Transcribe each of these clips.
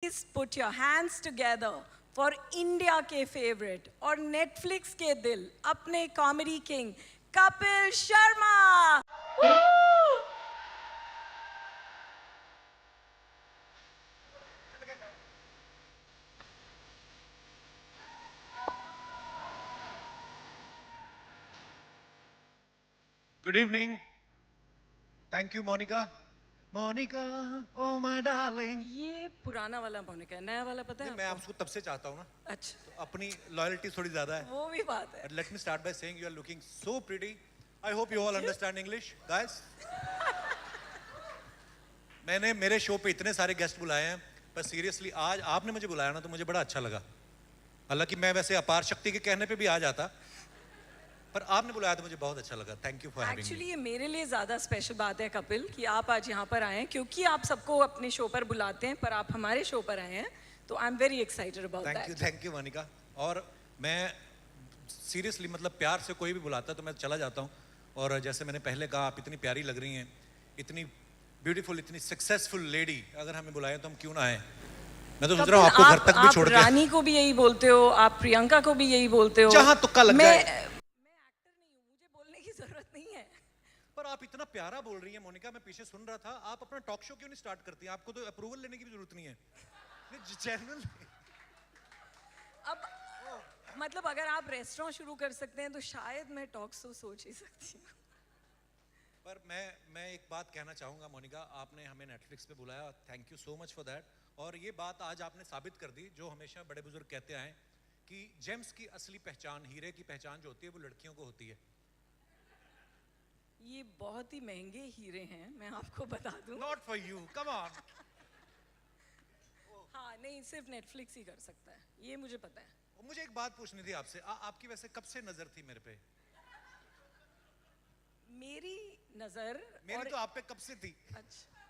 Please put your hands together for India के favourite और Netflix के दिल, अपने comedy king Kapil Sharma. Good evening. Thank you, Monica. Monica, oh my darling. ये पुराना वाला मोनिका है, नया वाला पता है मैं आपको? आपको तब से चाहता हूँ ना, अच्छा, तो अपनी लॉयल्टी थोड़ी ज्यादा है. वो भी बात है। But let me start by saying you are looking so pretty. I hope you all understand English, guys. मैंने मेरे शो पे इतने सारे गेस्ट बुलाए हैं, पर सीरियसली आज आपने मुझे बुलाया ना तो मुझे बड़ा अच्छा लगा. हालांकि मैं वैसे अपार शक्ति के कहने पे भी आ जाता, पर आपने बुलाया तो मुझे बहुत अच्छा लगा. Thank you for having actually me. ये मेरे लिए ज़्यादा स्पेशल बात है कपिल कि आप आज यहाँ पर आए हैं, क्योंकि आप सबको अपने शो पर बुलाते हैं पर आप हमारे शो पर आए हैं, तो I am very excited about thank you Monica. और मैं सीरियसली मतलब प्यार से कोई भी बुलाता है तो मैं चला जाता हूँ. और जैसे मैंने पहले कहा, आप इतनी प्यारी लग रही हैं, इतनी ब्यूटीफुल, इतनी सक्सेसफुल लेडी, अगर हमें बुलाएं तो हम क्यों ना आए. मैं तो सोच रहा हूँ आपको घर तक भी छोड़ के. रानी को भी यही बोलते हो, आप प्रियंका को भी यही बोलते हो. जहाँ तुक्का लग जाए. पर आप इतना प्यारा बोल रही हैं मोनिका, मैं पीछे सुन रहा था. आप अपना टॉक शो क्यों नहीं स्टार्ट करती हैं? आपको तो अप्रूवल लेने की भी जरूरत नहीं है. जनरल अब मतलब अगर आप रेस्टोरेंट शुरू कर सकते हैं तो शायद मैं टॉक शो सोच ही सकती हूँ. पर मैं एक बात कहना चाहूँगा मोनिका, आपने हमें नेटफ्लिक्स पे बुलाया, thank you so much for that. और ये बात आज आपने साबित कर दी जो हमेशा बड़े बुजुर्ग कहते आए कि जेम्स की असली पहचान, हीरे की पहचान जो होती है वो लड़कियों को होती है. ये बहुत ही महंगे हीरे हैं, मैं आपको बता दूं. Not for you, come on. हाँ नहीं, सिर्फ नेटफ्लिक्स ही कर सकता है, ये मुझे पता है. मुझे एक बात पूछनी थी आपसे, आपकी वैसे कब से नजर थी मेरे पे? मेरी नजर मेरी तो आप पे कब से थी? अच्छा,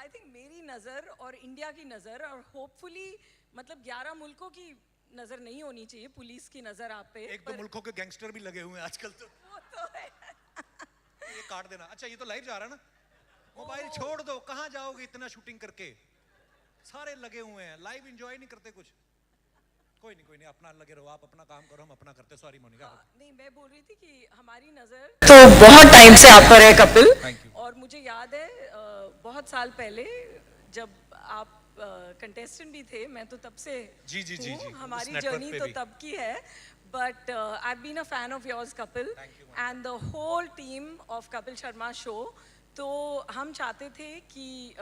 आई थिंक मेरी नजर और इंडिया की नजर और होपफुली मतलब 11 मुल्कों की नजर नहीं होनी चाहिए, पुलिस की नजर आप पे. एक दो मुल्कों के गैंगस्टर भी लगे हुए हैं आजकल तो. वो तो है. ये काट देना. अच्छा ये तो लाइव जा रहा है ना, मोबाइल छोड़ दो, कहाँ जाओगे इतना शूटिंग करके? सारे लगे हुए हैं, लाइव एंजॉय नहीं करते कुछ. कोई नहीं, अपना लगे रहो, आप अपना काम करो, हम अपना करते. सॉरी मोनिका. नहीं, मैं बोल रही थी कि हमारी नजर तो बहुत टाइम से आप पर है कपिल. और मुझे याद है बहुत साल पहले जब आप कंटेस्टेंट भी थे, मैं तो तब से जी. हमारी जर्नी तो तब की है. But I've been a fan of yours, Kapil, and the whole team of Kapil Sharma show. तो हम चाहते थे कि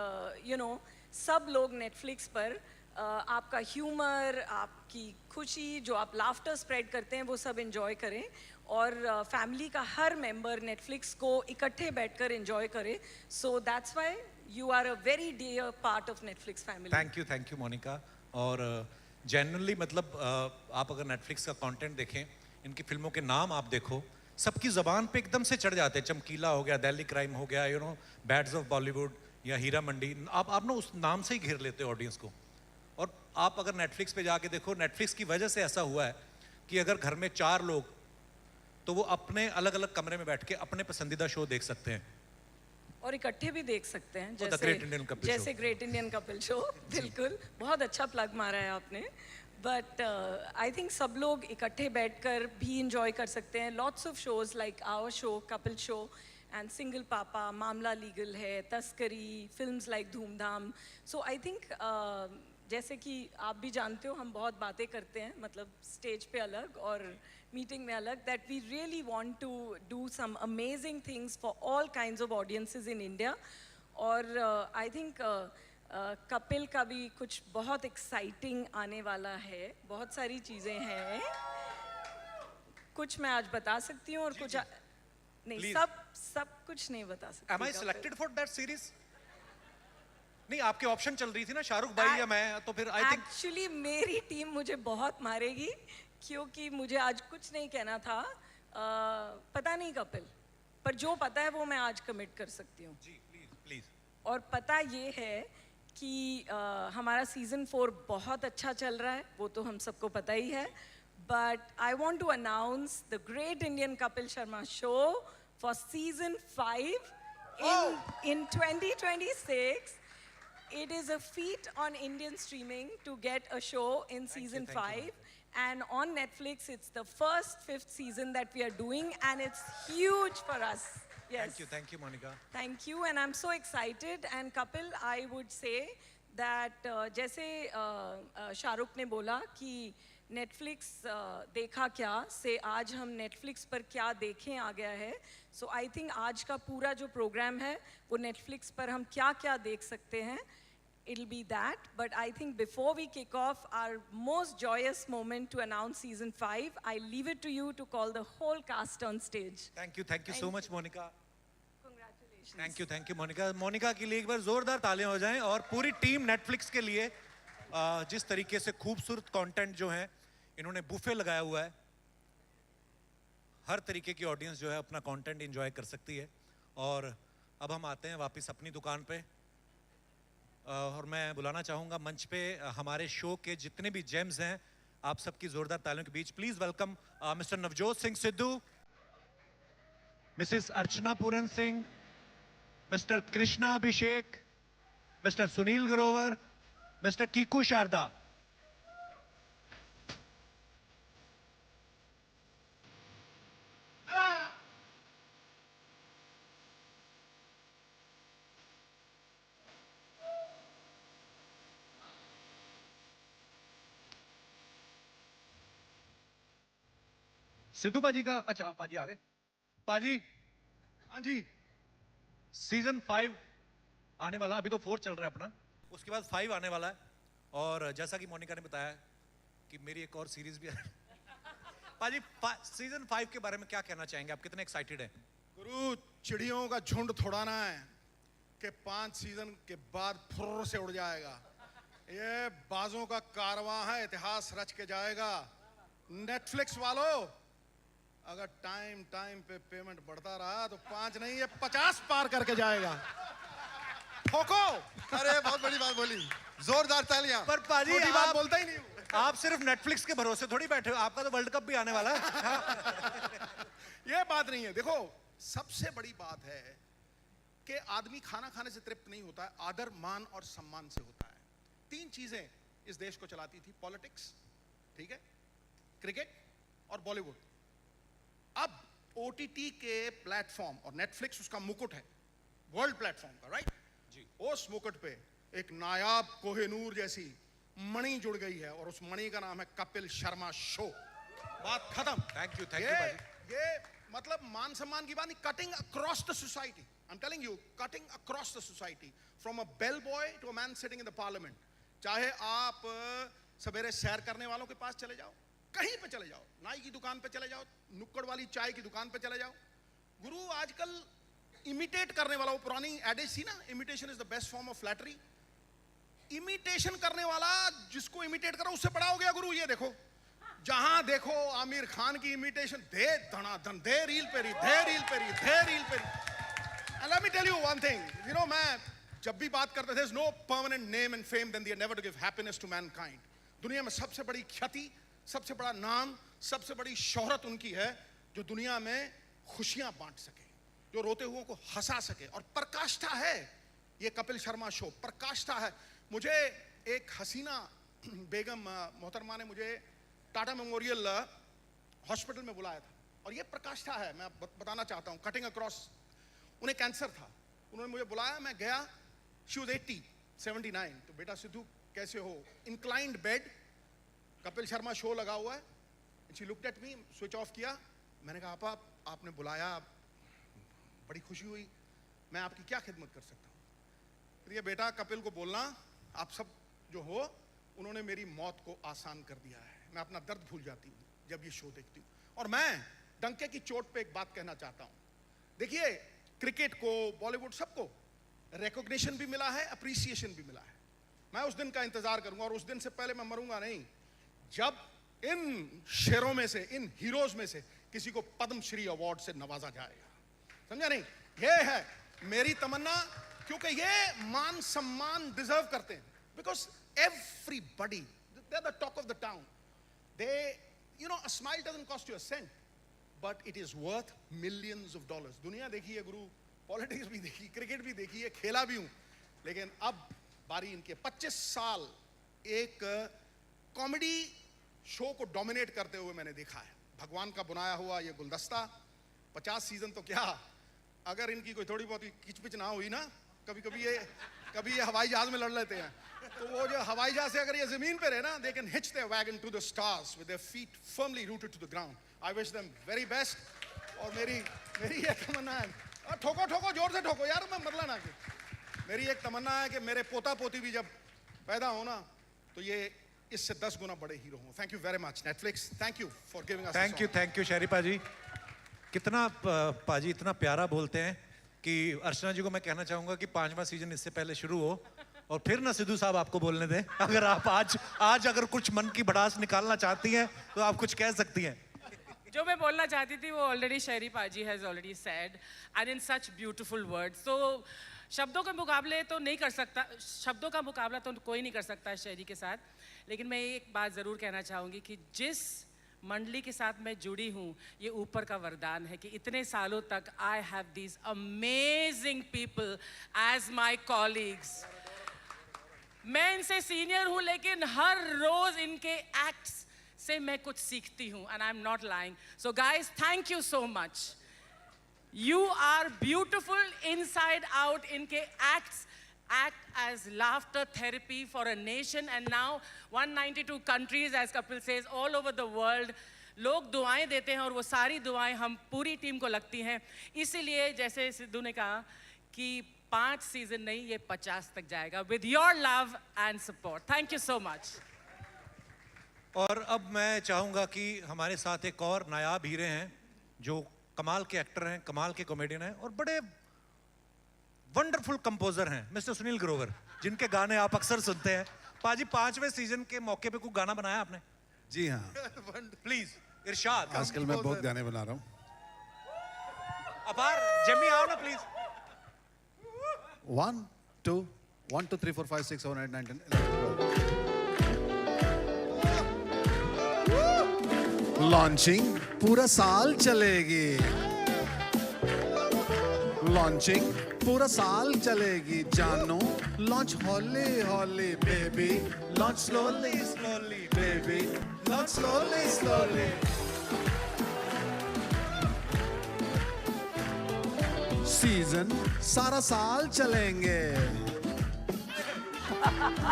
सब लोग नेटफ्लिक्स पर आपका ह्यूमर, आपकी खुशी, जो आप लाफ्टर स्प्रेड करते हैं वो सब एंजॉय करें और फैमिली का हर मेंबर नेटफ्लिक्स को इकट्ठे बैठकर एंजॉय करे. So that's why you are a very dear part of Netflix family. Thank you Monica. और जेन्युइनली मतलब आप अगर नेटफ्लिक्स का कंटेंट देखें, इनकी फिल्मों के नाम आप देखो, सबकी ज़बान पे एकदम से चढ़ जाते हैं. चमकीला हो गया, दिल्ली क्राइम हो गया, बैड्स ऑफ बॉलीवुड या हीरा मंडी, आप ना उस नाम से ही घेर लेते हो ऑडियंस को. और आप अगर नेटफ्लिक्स पे जाके देखो, नेटफ्लिक्स की वजह से ऐसा हुआ है कि अगर घर में 4 लोग, तो वो अपने अलग अलग कमरे में बैठ के अपने पसंदीदा शो देख सकते हैं और इकट्ठे भी देख सकते हैं, जैसे ग्रेट इंडियन कपिल शो. बिल्कुल, बहुत अच्छा प्लग मारा है आपने. बट आई थिंक सब लोग इकट्ठे बैठकर भी इंजॉय कर सकते हैं. Lots of shows like our show, Kapil show and single papa, मामला लीगल है, तस्करी, फिल्म्स लाइक धूमधाम. सो आई थिंक जैसे कि आप भी जानते हो, हम बहुत बातें करते हैं, मतलब स्टेज पे अलग और मीटिंग में अलग, that we really want to do some amazing things for all kinds of audiences in India. और आई थिंक कपिल का भी कुछ बहुत एक्साइटिंग आने वाला है. बहुत सारी चीज़ें हैं, कुछ मैं आज बता सकती हूँ और कुछ नहीं. सब कुछ नहीं बता सकती. Am I selected for that series? नहीं, आपके ऑप्शन चल रही थी ना, शाहरुख भाई या मैं, तो फिर आई थिंक एक्चुअली मेरी टीम मुझे बहुत मारेगी क्योंकि मुझे आज कुछ नहीं कहना था. पता नहीं कपिल, पर जो पता है वो मैं आज कमिट कर सकती हूँ. जी प्लीज. और पता ये है कि हमारा सीजन 4 बहुत अच्छा चल रहा है, वो तो हम सबको पता ही है. But I want to announce the great Indian Kapil Sharma show for season 5 in 2026. it is a feat on Indian streaming to get a show in season thank you, 5. And on Netflix, it's the first 5th season that we are doing, and it's huge for us. Yes. Thank you, Monica. Thank you, and I'm so excited. And Kapil, I would say that जैसे शाहरुख ने बोला कि Netflix देखा क्या से आज हम Netflix पर क्या देखें आ गया है. So I think आज का पूरा जो प्रोग्राम है वो Netflix पर हम क्या क्या देख सकते हैं. It'll be that, but I think before we kick off our most joyous moment to announce season 5, I leave it to you to call the whole cast on stage. Thank you so much, Monica. Congratulations. Thank you Monica. Monica के लिए एक बार जोरदार तालियां हो जाएं और पूरी team Netflix के लिए जिस तरीके से खूबसूरत कंटेंट जो है इन्होंने बुफे लगाया हुआ है. हर तरीके की ऑडियंस जो है अपना कंटेंट एंजॉय कर सकती है. और अब हम आते हैं वापस अपनी दुकान पे और मैं बुलाना चाहूंगा मंच पे हमारे शो के जितने भी जेम्स हैं आप सबकी जोरदार तालियों के बीच please welcome Mr Navjot Singh Sidhu, Mrs Archana Puran Singh, Mr Krishna Abhishek, Mr Sunil Grover, Mr Kiku Sharda. Sidhu पाजी का अच्छा पाजी आ गए. पाजी हाँ जी. सीजन 5 आने वाला, अभी तो 4 चल रहा है अपना, उसके बाद 5 आने वाला है. और जैसा कि मोनिका ने बताया कि मेरी एक और सीरीज भी है. पाजी सीजन 5 के बारे में क्या कहना चाहेंगे, आप कितने एक्साइटेड हैं? गुरु, चिड़ियों का झुंड थोड़ा ना है कि 5 सीजन के बाद फुर्र से उड़ जाएगा. ये बाजों का कारवां है, इतिहास रच के जाएगा. नेटफ्लिक्स वालों, अगर टाइम पे पेमेंट बढ़ता रहा तो 5 नहीं ये 50 पार करके जाएगा. ठोको. अरे बहुत बड़ी बात बोली, जोरदार तालियां. पर पाजी छोटी बात बोलता ही नहीं हूं. आप सिर्फ नेटफ्लिक्स के भरोसे थोड़ी बैठे हो, आपका तो वर्ल्ड कप भी आने वाला है. ये बात नहीं है. देखो, सबसे बड़ी बात है कि आदमी खाना खाने से तृप्त नहीं होता है, आदर मान और सम्मान से होता है. 3 चीजें इस देश को चलाती थी, पॉलिटिक्स, ठीक है, क्रिकेट और बॉलीवुड. अब ओटीटी के प्लेटफॉर्म और नेटफ्लिक्स उसका मुकुट है, वर्ल्ड प्लेटफॉर्म का, राइट जी. उस मुकुट पे एक नायाब कोहिनूर जैसी मणि जुड़ गई है और उस मणि का नाम है कपिल शर्मा शो. बात खत्म. थैंक यू ये पाजी. ये मतलब मान सम्मान की बात नहीं, cutting across the society. I am telling you, cutting across the society, from a bell boy to a man sitting in the parliament. चाहे आप सवेरे सैर करने वालों के पास चले जाओ, कहीं पे चले जाओ, नाई की दुकान पे चले जाओ, नुक्कड़ वाली चाय की दुकान पे चले जाओ. गुरु, आजकल इमिटेट करने वाला, वो पुरानी एडेज थी ना, imitation is the best form of flattery. Imitation करने वाला जिसको इमिटेट करो उससे बड़ा हो गया. गुरु, ये देखो, जहां देखो आमिर खान की इमिटेशन, दे धनाधन, दे रील पे री, दे रील पे री, दे रील पे री. And let me tell you one thing, you know, मैं जब भी बात करता, there is no permanent name and fame then they never to give happiness to mankind. दुनिया में सबसे बड़ी ख्याति, सबसे बड़ा नाम, सबसे बड़ी शोहरत उनकी है जो दुनिया में खुशियां बांट सके, जो रोते हुओं को हंसा सके. और प्रकाष्ठा है ये कपिल शर्मा शो, प्रकाष्ठा है. मुझे एक हसीना बेगम मोहतरमा ने मुझे टाटा मेमोरियल हॉस्पिटल में बुलाया था और ये प्रकाष्ठा है. मैं बताना चाहता हूँ, कटिंग अक्रॉस. उन्हें कैंसर था, उन्होंने मुझे बुलाया, मैं गया. She was 79. तो बेटा सिद्धू कैसे हो? Inclined bed, Kapil Sharma show लगा हुआ है. She looked at me, switch off किया. मैंने कहा आपा, आपने बुलाया, बड़ी खुशी हुई, मैं आपकी क्या खिदमत कर सकता हूँ? तो ये बेटा कपिल को बोलना, आप सब जो हो, उन्होंने मेरी मौत को आसान कर दिया है. मैं अपना दर्द भूल जाती हूँ जब ये शो देखती हूँ. और मैं डंके की चोट पे एक बात कहना चाहता हूँ. देखिए, क्रिकेट को, बॉलीवुड, सबको रिकॉग्निशन भी मिला है, अप्रिसिएशन भी मिला है. मैं उस दिन का इंतजार करूंगा और उस दिन से पहले मैं मरूंगा नहीं जब इन शेरों में से, इन हीरोज में से किसी को पद्मश्री अवार्ड से नवाजा जाएगा. समझा नहीं? ये है मेरी तमन्ना, क्योंकि ये मान सम्मान डिजर्व करते हैं. Because everybody, they are the talk of the town. They, you know, a smile doesn't cost you a cent, but it is worth millions of dollars. दुनिया देखी है गुरु, पॉलिटिक्स भी देखी, क्रिकेट भी देखी है, खेला भी हूं, लेकिन अब बारी इनके 25 साल एक कॉमेडी शो को डोमिनेट करते हुए मैंने देखा है। भगवान का बनाया हुआ ये गुलदस्ता 50 सीजन तो क्या, अगर इनकी कोई थोड़ी बहुत किचपिच ना हुई ना, कभी ये हवाई जहाज में लड़ लेते हैं, तो वो जो हवाई जहाज से अगर ये जमीन पे रहे ना, they can hitch their wagon to the stars with their feet firmly rooted to the ground. I wish them very best. और मेरी ये तमन्ना है, ठोको जोर से ठोको यार, मैं मरला ना कि मेरी एक तमन्ना है कि मेरे पोता पोती भी जब पैदा हो ना, तो ये इससे 10 गुना बड़े हीरो हों। Thank you very much Netflix, thank you for giving us. Thank you शहरी पाजी। कितना पाजी इतना प्यारा बोलते हैं कि अर्चना जी को मैं कहना चाहूंगा कि 5वां सीजन इससे पहले शुरू हो और फिर ना सिद्धू साहब आपको बोलने दें। अगर आप आज अगर कुछ मन की भड़ास निकालना चाहती हैं तो आप कुछ कह सकती हैं। जो मैं बोलना चाहती थी वो ऑलरेडी शहरी पाजी has already said and in such beautiful words. तो शब्दों के मुकाबले तो नहीं कर सकता, शब्दों का मुकाबला तो कोई नहीं कर सकता शहरी के साथ, लेकिन मैं एक बात ज़रूर कहना चाहूँगी कि जिस मंडली के साथ मैं जुड़ी हूँ, ये ऊपर का वरदान है कि इतने सालों तक I have these amazing people as my colleagues. मैं इनसे सीनियर हूँ, लेकिन हर रोज़ इनके एक्ट्स से मैं कुछ सीखती हूँ, and I am not lying. So guys, thank you so much. You are beautiful inside out. इनके acts act as laughter therapy for a nation, and now 192 countries, as Kapil says, all over the world. लोग दुआएं देते हैं और वो सारी दुआएं हम पूरी टीम को लगती हैं। इसीलिए जैसे सिद्धू ने कहा कि 5 सीजन नहीं, ये 50 तक जाएगा with your love and support. Thank you so much. और अब मैं चाहूंगा कि हमारे साथ एक और नायाब हीरे हैं जो कमाल के एक्टर हैं, कमाल के कॉमेडियन हैं और बड़े वंडरफुल कंपोजर हैं, मिस्टर सुनील ग्रोवर, जिनके गाने आप अक्सर सुनते हैं। पाजी 5वें सीजन के मौके पे कोई गाना बनाया आपने? जी हाँ, प्लीज इरशाद। आजकल मैं बहुत गाने बना रहा हूँ। अपार जमी आओ ना प्लीज। 1 2 1 2 3 4 5 6 7 8 9 10 11 लॉन्चिंग पूरा साल चलेगी, लॉन्चिंग पूरा साल चलेगी जानो, लॉन्च हॉली हॉली baby, launch slowly slowly baby, launch slowly slowly. Season सारा साल चलेंगे,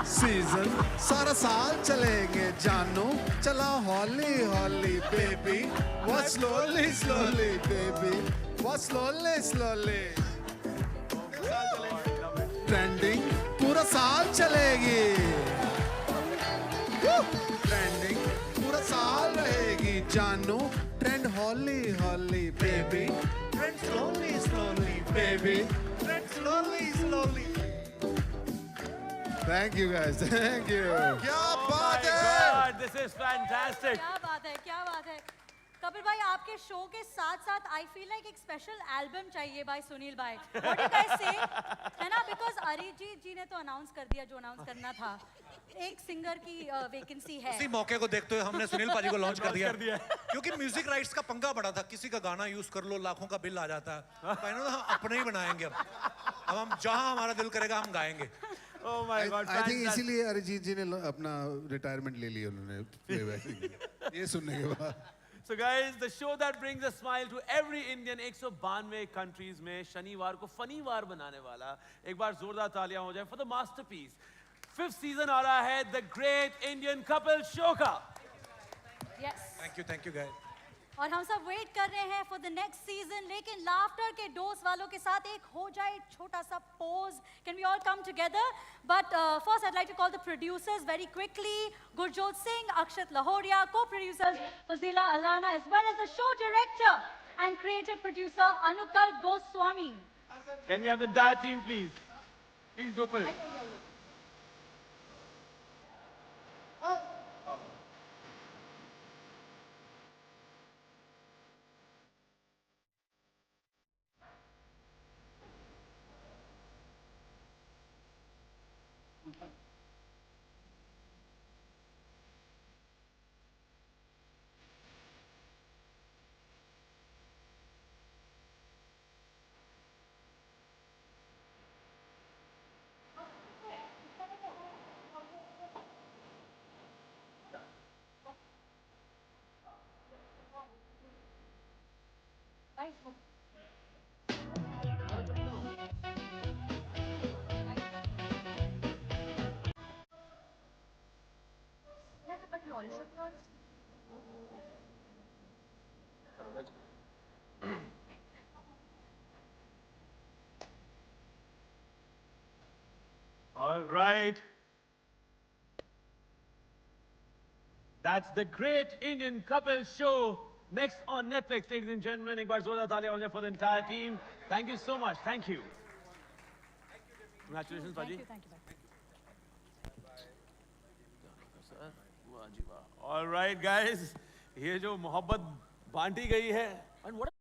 सीजन सारा साल चलेंगे जानो, चला हॉली हॉली baby, what slowly slowly baby, what slowly slowly. Trending पूरा साल चलेगी, ट्रेंडिंग पूरा साल रहेगी जानो, ट्रेंड हॉली हॉली baby, trend slowly slowly baby, trend slowly slowly. Thank you guys, thank you. क्या Oh बात my है? God, this is fantastic. क्या बात है, क्या बात है। कपिल भाई, आपके शो के साथ साथ आई फील लाइक एक स्पेशल एल्बम चाहिए भाई सुनील भाई। व्हाट डू गाइस से, है ना? बिकॉज अरिजीत जी ने तो अनाउंस कर दिया जो अनाउंस करना था, एक सिंगर की वैकेंसी है। इसी मौके को देखते हुए हमने सुनील पाजी को लॉन्च कर दिया क्योंकि म्यूजिक राइट्स का पंगा बड़ा था, किसी का गाना यूज कर लो लाखों का बिल आ जाता है। कहना तो हम अपने ही बनाएंगे, अब हम जहां हमारा दिल करेगा हम गाएंगे। Oh my God, I think fantastic. इसीलिए अरिजीत जी ने अपना रिटायरमेंट ले लिया उन्होंने प्लेबैक ये सुनने के बाद। So guys, the show that brings a smile to every Indian 192 countries में शनिवार को फनीवार बनाने वाला, एक बार जोरदार तालियां हो जाए for the masterpiece. 5th season आ रहा है The Great Indian Couple Show का। Yes, thank you guys. और हम सब वेट कर रहे हैं फॉर द नेक्स्ट सीजन, लेकिन लाफ्टर के डोज वालों के साथ एक हो जाए छोटा सा pose. Can we all come together? But first I like to call the producers very quickly. Gurjot Singh, Akshat Lahoria, co-producers Fazila Allana, as well as the show director and creative producer Anukal Goswami. Can we have the entire team please? Please go for it. All right. That's the Great Indian Couple Show. Next on Netflix, ladies and gentlemen. एक बार जोरदार तालियां हो जाए for the entire team. Thank you so much. Thank you. Congratulations, Paji. Thank you. All right, guys. ये जो मोहब्बत बांटी गई है, and what